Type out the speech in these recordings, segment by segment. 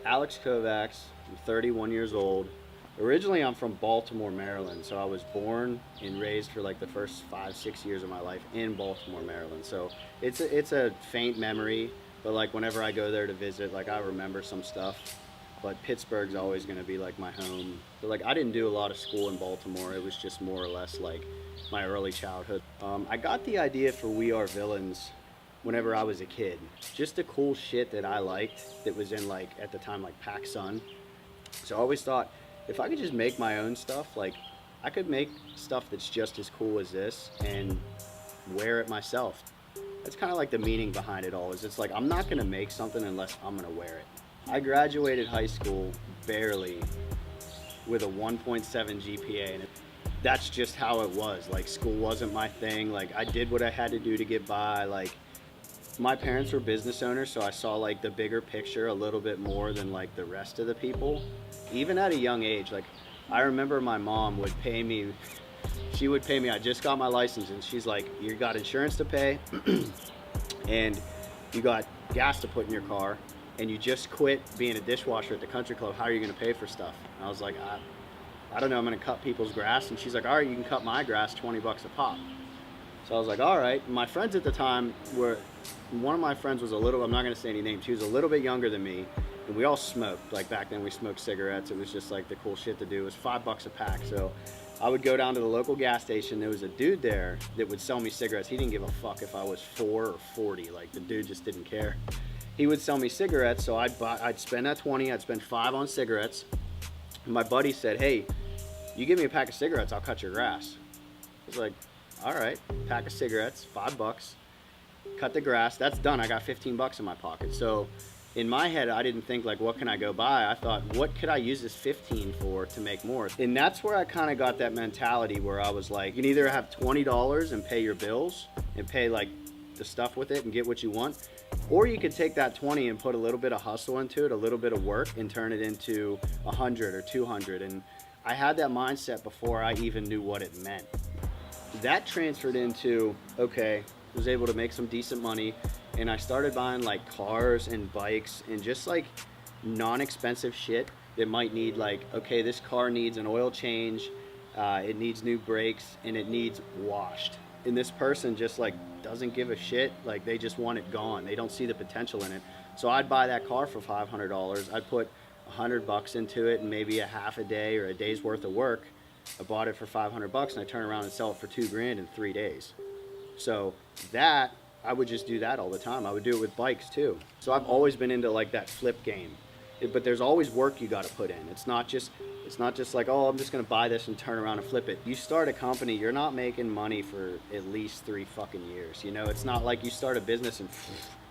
Alex Kovacs. I'm 31 years old. Originally, I'm from Baltimore, Maryland. So I was born and raised for like the first 5, 6 years of my life in Baltimore, Maryland. So it's a faint memory, but like whenever I go there to visit, like I remember some stuff. But Pittsburgh's always going to be like my home. But like I didn't do a lot of school in Baltimore. It was just more or less like my early childhood. I got the idea for We Are Villains whenever I was a kid. Just the cool shit that I liked that was in like at the time like PacSun. So I always thought if I could just make my own stuff, like I could make stuff that's just as cool as this and wear it myself. That's kind of like the meaning behind it all. Is it's like I'm not gonna make something unless I'm gonna wear it. I graduated high school barely with a 1.7 GPA, and that's just how it was. Like school wasn't my thing. Like I did what I had to do to get by. Like my parents were business owners, so I saw like the bigger picture a little bit more than like the rest of the people. Even at a young age, like I remember my mom would pay me, she would pay me, I just got my license, and she's like, you got insurance to pay, and you got gas to put in your car, and you just quit being a dishwasher at the country club, how are you gonna pay for stuff? And I was like, I don't know, I'm gonna cut people's grass. And she's like, all right, you can cut my grass, 20 bucks a pop. So I was like, all right. And my friends at the time were, one of my friends was a little, I'm not gonna say any names, he was a little bit younger than me, and we all smoked. Like back then we smoked cigarettes. It was just like the cool shit to do. It was $5 a pack. So I would go down to the local gas station. There was a dude there that would sell me cigarettes. He didn't give a fuck if I was 4 or 40. Like the dude just didn't care. He would sell me cigarettes, so I'd spend that 20, I'd spend 5 on cigarettes. And my buddy said, hey, you give me a pack of cigarettes, I'll cut your grass. I was like, all right, pack of cigarettes, $5, cut the grass, that's done. I got 15 bucks in my pocket. So in my head, I didn't think like, what can I go buy? I thought, what could I use this 15 for to make more? And that's where I kind of got that mentality where I was like, you can either have $20 and pay your bills and pay like the stuff with it and get what you want, or you could take that 20 and put a little bit of hustle into it, a little bit of work, and turn it into 100 or 200. And I had that mindset before I even knew what it meant. That transferred into, okay, was able to make some decent money, and I started buying like cars and bikes and just like non-expensive shit that might need like, okay, this car needs an oil change, it needs new brakes, and it needs washed. And this person just like doesn't give a shit, like they just want it gone. They don't see the potential in it. So I'd buy that car for $500. I'd put $100 into it and maybe a half a day or a day's worth of work. I bought it for $500 and I turn around and sell it for $2,000 in 3 days. So that, I would just do that all the time. I would do it with bikes too. So I've always been into like that flip game. But there's always work you got to put in. It's not just like, oh, I'm just going to buy this and turn around and flip it. You start a company, you're not making money for at least 3 fucking years. You know, it's not like you start a business and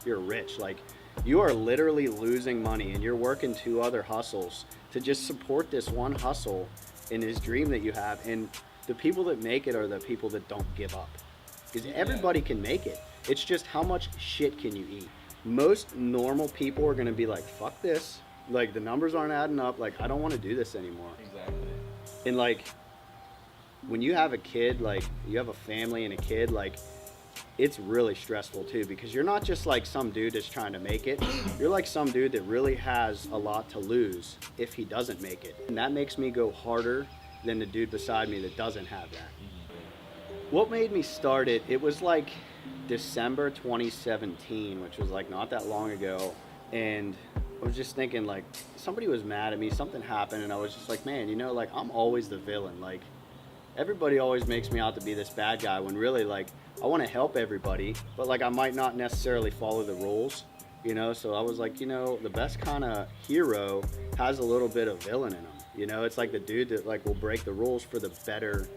you're rich. Like you are literally losing money and you're working 2 other hustles to just support this one hustle in this dream that you have. And the people that make it are the people that don't give up. Because everybody can make it. It's just how much shit can you eat? Most normal people are going to be like, fuck this. Like the numbers aren't adding up. Like I don't want to do this anymore. Exactly. And like when you have a kid, like you have a family and a kid, like it's really stressful too, because you're not just like some dude that's trying to make it. You're like some dude that really has a lot to lose if he doesn't make it. And that makes me go harder than the dude beside me that doesn't have that. What made me start it, it was like December 2017, which was like not that long ago. And I was just thinking like somebody was mad at me, something happened, and I was just like, man, you know, like I'm always the villain. Like everybody always makes me out to be this bad guy when really like I want to help everybody, but like I might not necessarily follow the rules, you know? So I was like, you know, the best kind of hero has a little bit of villain in him. You know, it's like the dude that like will break the rules for the better,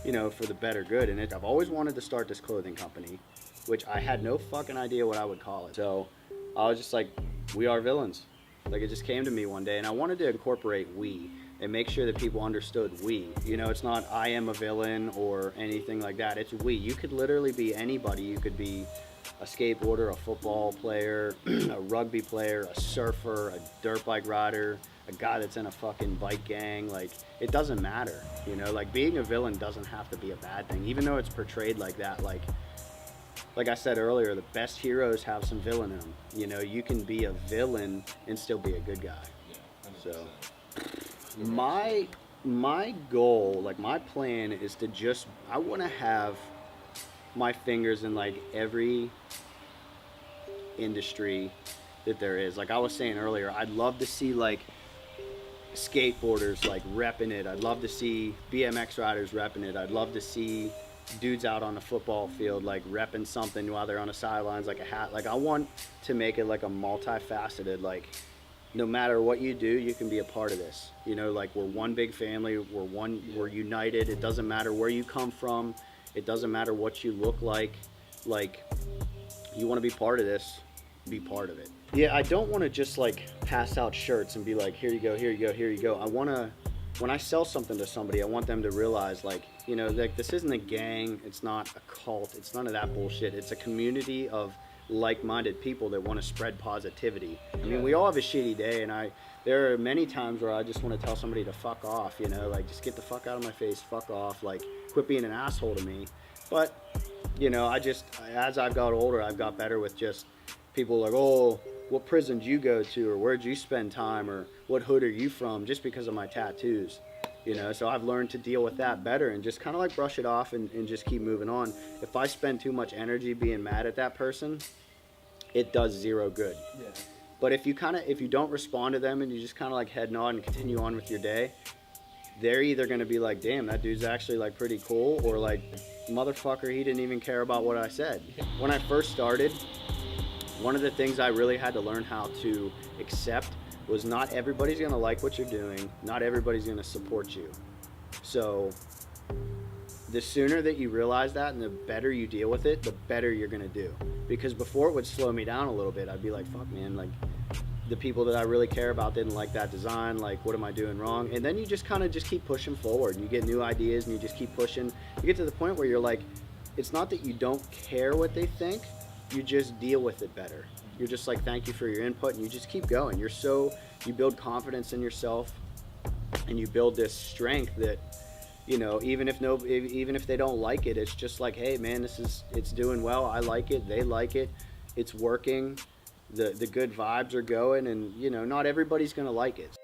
you know, for the better good. And I've always wanted to start this clothing company, which I had no fucking idea what I would call it. So I was just like, we are villains. Like it just came to me one day, and I wanted to incorporate we and make sure that people understood we. You know, it's not I am a villain or anything like that. It's we. You could literally be anybody. You could be a skateboarder, a football player, a rugby player, a surfer, a dirt bike rider, a guy that's in a fucking bike gang. Like it doesn't matter. You know, like being a villain doesn't have to be a bad thing, even though it's portrayed like that. Like I said earlier, the best heroes have some villain in them. You know, you can be a villain and still be a good guy. So my goal, like my plan is to just, I want to have my fingers in like every industry that there is. Like I was saying earlier, I'd love to see like skateboarders like repping it. I'd love to see BMX riders repping it. I'd love to see dudes out on the football field like repping something while they're on the sidelines, like a hat. Like I want to make it like a multifaceted, like no matter what you do, you can be a part of this. You know, like we're one big family, we're united. It doesn't matter where you come from, it doesn't matter what you look like you want to be part of this, be part of it. Yeah, I don't want to just like pass out shirts and be like, here you go, here you go, here you go. I want to, when I sell something to somebody, I want them to realize like, you know, like this isn't a gang, it's not a cult, it's none of that bullshit. It's a community of like-minded people that want to spread positivity. I mean, we all have a shitty day, and there are many times where I just want to tell somebody to fuck off, you know, like just get the fuck out of my face, fuck off, like quit being an asshole to me. But, you know, as I've got older, I've got better with just people like, oh, what prison did you go to, or where'd you spend time, or what hood are you from, just because of my tattoos. You know, so I've learned to deal with that better and just kind of like brush it off and just keep moving on. If I spend too much energy being mad at that person, it does zero good. Yeah. But if you don't respond to them and you just kind of like head nod and continue on with your day, they're either going to be like, damn, that dude's actually like pretty cool, or like, motherfucker, he didn't even care about what I said. When I first started, one of the things I really had to learn how to accept was not everybody's gonna like what you're doing, not everybody's gonna support you. So the sooner that you realize that and the better you deal with it, the better you're gonna do. Because before it would slow me down a little bit. I'd be like, fuck man, like the people that I really care about didn't like that design, like what am I doing wrong? And then you just kind of just keep pushing forward and you get new ideas and you just keep pushing. You get to the point where you're like, it's not that you don't care what they think, you just deal with it better. You're just like, thank you for your input, and you just keep going. You build confidence in yourself, and you build this strength that, you know, even if they don't like it, it's just like, hey man, it's doing well. I like it, they like it, it's working, the good vibes are going, and you know, not everybody's gonna like it.